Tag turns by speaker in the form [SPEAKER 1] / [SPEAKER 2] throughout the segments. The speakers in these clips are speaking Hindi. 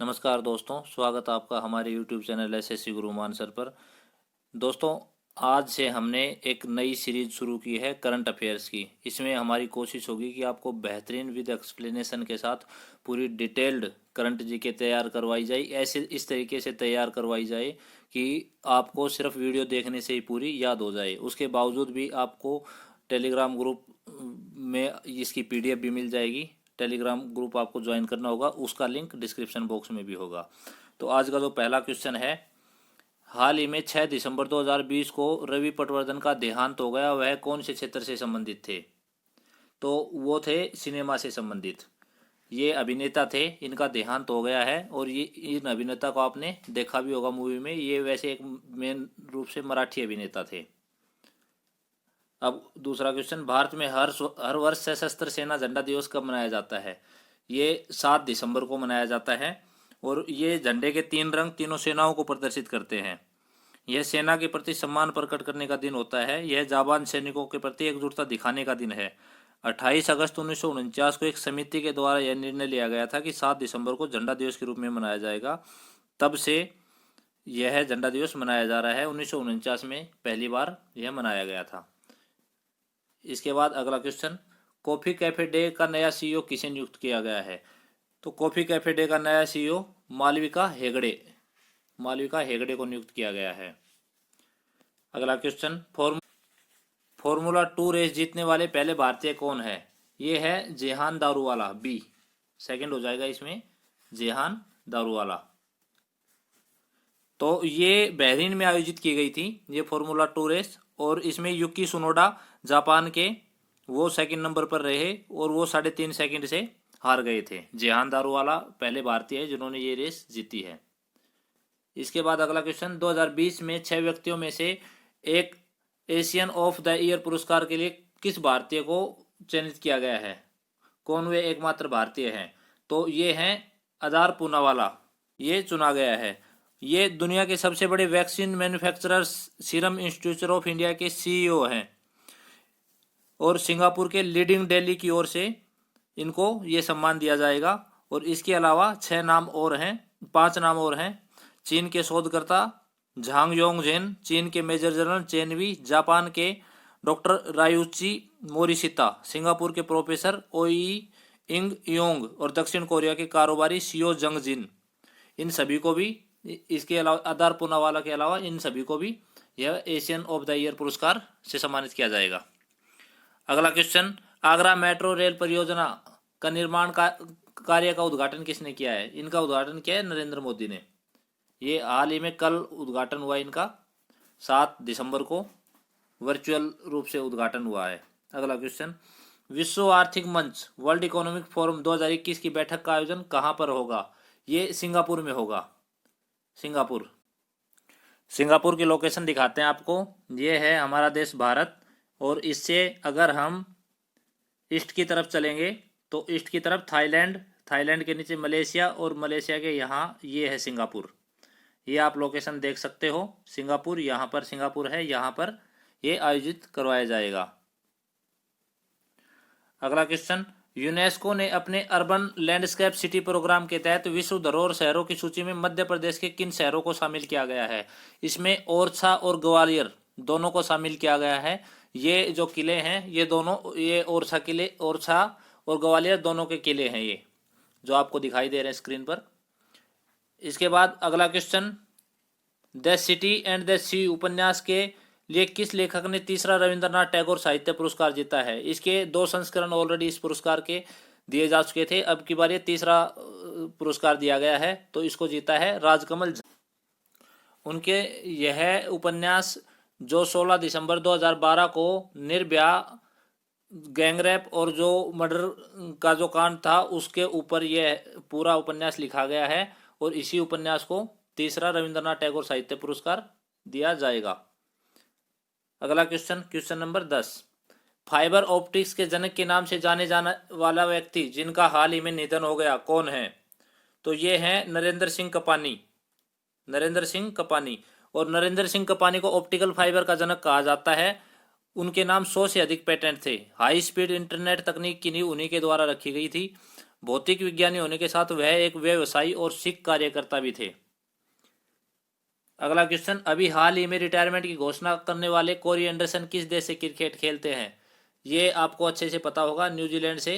[SPEAKER 1] नमस्कार दोस्तों, स्वागत है आपका हमारे YouTube channel SSC Guru Mann sir पर। दोस्तों, आज से हमने एक नई सीरीज शुरू की है करंट अफेयर्स की। इसमें हमारी कोशिश होगी कि आपको बेहतरीन विद एक्सप्लेनेशन के साथ पूरी डिटेल्ड करंट जीके तैयार करवाई जाए। ऐसे इस तरीके से तैयार करवाई जाए कि आपको सिर्फ वीडियो देखने से ही पूरी याद हो जाए। उसके बावजूद भी आपको टेलीग्राम ग्रुप में इसकी पीडीएफ भी मिल जाएगी। टेलीग्राम ग्रुप आपको ज्वाइन करना होगा, उसका लिंक डिस्क्रिप्शन बॉक्स में भी होगा। तो आज का जो पहला क्वेश्चन है, हाल ही में 6 दिसंबर 2020 को रवि पटवर्धन का देहांत हो गया। वह कौन से क्षेत्र से संबंधित थे? तो वो थे सिनेमा से संबंधित। ये अभिनेता थे, इनका देहांत हो गया है। और ये इन अभिनेता को आपने देखा भी होगा मूवी में। ये वैसे एक मेन रूप से मराठी अभिनेता थे। अब दूसरा क्वेश्चन, भारत में हर वर्ष सशस्त्र सेना झंडा दिवस कब मनाया जाता है? ये 7 दिसंबर को मनाया जाता है। और ये झंडे के 3 रंग तीनों सेनाओं को प्रदर्शित करते हैं। यह सेना के प्रति सम्मान प्रकट करने का दिन होता है। यह जाबाज सैनिकों के प्रति एकजुटता दिखाने का दिन है। 28 अगस्त 1949 को एक समिति के द्वारा यह निर्णय लिया गया था कि 7 दिसंबर को झंडा दिवस के रूप में मनाया जाएगा। तब से यह झंडा दिवस मनाया जा रहा है। 1949 में पहली बार यह मनाया गया था। इसके बाद अगला क्वेश्चन, कॉफी कैफे डे का नया सीईओ किसे नियुक्त किया गया है? तो कॉफी कैफे डे का नया सीईओ मालविका हेगड़े को नियुक्त किया गया है। अगला क्वेश्चन, फॉर्मूला 2 रेस जीतने वाले पहले भारतीय कौन है? ये है जेहान दारूवाला। बी सेकंड हो जाएगा इसमें, जेहान दारूवाला। तो ये बहरीन में आयोजित की गई थी ये फॉर्मूला 2 रेस। और इसमें युकी सुनोडा जापान के वो सेकंड नंबर पर रहे और वो 3.5 सेकंड से हार गए थे। जेहान दारूवाला पहले भारतीय है जिन्होंने ये रेस जीती है। इसके बाद अगला क्वेश्चन, 2020 में 6 व्यक्तियों में से एक एशियन ऑफ द ईयर पुरस्कार के लिए किस भारतीय को चयनित किया गया है? कौन वे एकमात्र भारतीय हैं? तो ये हैं अदार पूनावाला, ये चुना गया है। ये दुनिया के सबसे बड़े vaccine manufacturers serum institute of India के सीईओ हैं। और सिंगापुर के लीडिंग डेली की ओर से इनको ये सम्मान दिया जाएगा। और इसके अलावा 5 नाम और हैं। चीन के शोधकर्ता झांग योंग जेन, चीन के major general Chen Wei, Japan के डॉक्टर रायुची मोरिशिता, सिंगापुर के प्रोफेसर ओई इंग योंग और दक्षिण कोरिया के कारोबारी सियो जंग जिन। इन सभी को भी, इसके अलावा अदार पूनावाला के अलावा इन सभी को भी यह एशियन ऑफ द ईयर पुरस्कार से सम्मानित किया जाएगा। अगला क्वेश्चन, आगरा मेट्रो रेल परियोजना का निर्माण कार्य का उद्घाटन किसने किया है? इनका उद्घाटन किया है नरेंद्र मोदी ने। ये हाल ही में कल उद्घाटन हुआ इनका, 7 दिसंबर को वर्चुअल रूप से उद्घाटन हुआ है। अगला क्वेश्चन, विश्व आर्थिक मंच वर्ल्ड इकोनॉमिक फोरम 2021 की बैठक का आयोजन कहाँ पर होगा? ये सिंगापुर में होगा। सिंगापुर की लोकेशन दिखाते हैं आपको। ये है हमारा देश भारत। और इससे अगर हम ईस्ट की तरफ चलेंगे तो ईस्ट की तरफ थाईलैंड के नीचे मलेशिया, और मलेशिया के यहाँ ये है सिंगापुर। ये आप लोकेशन देख सकते हो। सिंगापुर, यहाँ पर सिंगापुर है, यहाँ पर ये आयोजित करवाया जाएगा। अगला क्वेश्चन, यूनेस्को ने अपने अर्बन लैंडस्केप सिटी प्रोग्राम के तहत विश्व धरोहर शहरों की सूची में मध्य प्रदेश के किन शहरों को शामिल किया गया है? इसमें ओरछा और ग्वालियर दोनों को शामिल किया गया है। ये जो किले हैं ये दोनों, ये ओरछा और ग्वालियर दोनों के किले हैं, ये जो आपको दिखाई दे रहे हैं स्क्रीन पर। इसके बाद अगला question, the city and the sea उपन्यास के लिए किस लेखक ने तीसरा रविंद्रनाथ टैगोर साहित्य पुरस्कार जीता है? इसके 2 संस्करण ऑलरेडी इस पुरस्कार के दिए जा चुके थे। अब की बार ये तीसरा पुरस्कार दिया गया है। तो इसको जीता है राजकमल। उनके यह उपन्यास जो 16 दिसंबर 2012 को निर्भया गैंगरेप और जो मर्डर का जो कांड था उसके ऊपर यह पूरा उपन्यास लिखा गया है। और इसी उपन्यास को तीसरा रविंद्रनाथ टैगोर साहित्य पुरस्कार दिया जाएगा। अगला क्वेश्चन नंबर 10, फाइबर ऑप्टिक्स के जनक के नाम से जाने जाने वाला व्यक्ति जिनका हाल ही में निधन हो गया कौन है? तो ये हैं नरेंद्र सिंह कपानी। और नरेंद्र सिंह कपानी को ऑप्टिकल फाइबर का जनक कहा जाता है। उनके नाम 100 से अधिक पेटेंट थे। हाई स्पीड इंटरनेट तकनीक की नींव उन्हीं के द्वारा रखी गई थी। भौतिक विज्ञानी होने के साथ वह एक व्यवसायी और सिख कार्यकर्ता भी थे। अगला क्वेश्चन, अभी हाल ही में रिटायरमेंट की घोषणा करने वाले कोरी एंडरसन किस देश से क्रिकेट खेलते हैं? ये आपको अच्छे से पता होगा, न्यूजीलैंड से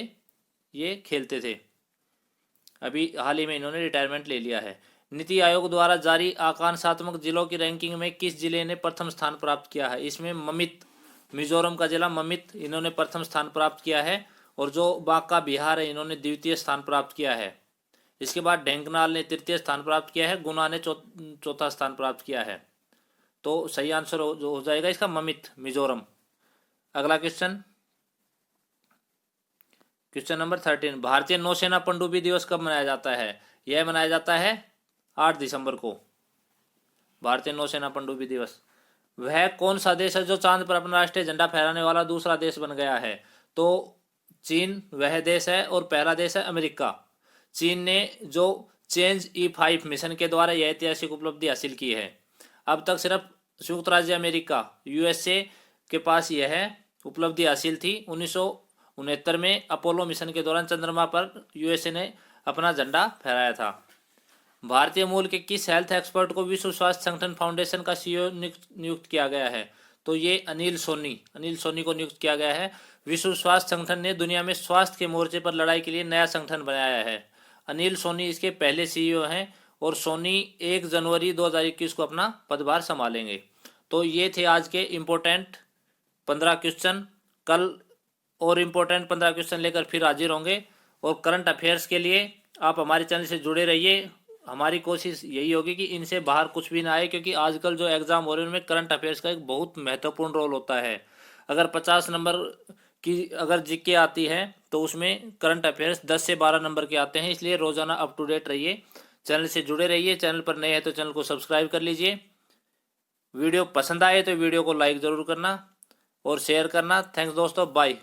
[SPEAKER 1] ये खेलते थे। अभी हाल ही में इन्होंने रिटायरमेंट ले लिया है। नीति आयोग द्वारा जारी आकांक्षात्मक जिलों की रैंकिंग में किस जिले ने प्रथम स्थान प्राप्त किया है? इसमें ममित, मिजोरम का जिला ममित, इन्होंने प्रथम स्थान प्राप्त किया है। और जो बांका बिहार है, इन्होंने द्वितीय स्थान प्राप्त किया है। इसके बाद ढेंकनाल ने तृतीय स्थान प्राप्त किया है, गुना ने चौथा स्थान प्राप्त किया है। तो सही आंसर हो जाएगा इसका ममित, मिजोरम। अगला क्वेश्चन, क्वेश्चन नंबर 13, भारतीय नौसेना पनडुब्बी दिवस कब मनाया जाता है? यह मनाया जाता है 8 दिसंबर को, भारतीय नौसेना पनडुब्बी दिवस। वह कौन सा देश है जो चांद पर अपना राष्ट्रीय झंडा फहराने वाला दूसरा देश बन गया है? तो चीन वह देश है और पहला देश है अमेरिका। चीन ने जो चेंज E5 मिशन के द्वारा यह ऐतिहासिक उपलब्धि हासिल की है। अब तक सिर्फ संयुक्त राज्य अमेरिका, USA के पास यह उपलब्धि हासिल थी। 1969 में अपोलो मिशन के दौरान चंद्रमा पर USA ने अपना झंडा फहराया था। भारतीय मूल के किस हेल्थ एक्सपर्ट को विश्व स्वास्थ्य संगठन फाउंडेशन का CEO नियुक्त किया गया है? तो ये अनिल सोनी को नियुक्त किया गया है। विश्व स्वास्थ्य संगठन ने दुनिया में स्वास्थ्य के मोर्चे पर लड़ाई के लिए नया संगठन बनाया है। अनिल सोनी इसके पहले CEO हैं और सोनी 1 जनवरी 2021 को अपना पदभार संभालेंगे। तो ये थे आज के इम्पोर्टेंट 15 क्वेश्चन। कल और इम्पोर्टेंट 15 क्वेश्चन लेकर फिर हाजिर होंगे। और करंट अफेयर्स के लिए आप हमारे चैनल से जुड़े रहिए। हमारी कोशिश यही होगी कि इनसे बाहर कुछ भी ना आए, क्योंकि आजकल जो एग्जाम हो रहे हैं उनमें करंट अफेयर्स का एक बहुत महत्वपूर्ण रोल होता है। अगर 50 नंबर की अगर जीके आती है तो उसमें करंट अफेयर्स 10 से 12 नंबर के आते हैं। इसलिए रोजाना अप टू डेट रहिए, चैनल से जुड़े रहिए। चैनल पर नए हैं तो चैनल को सब्सक्राइब कर लीजिए। वीडियो पसंद आए तो वीडियो को लाइक ज़रूर करना और शेयर करना। थैंक्स दोस्तों, बाय।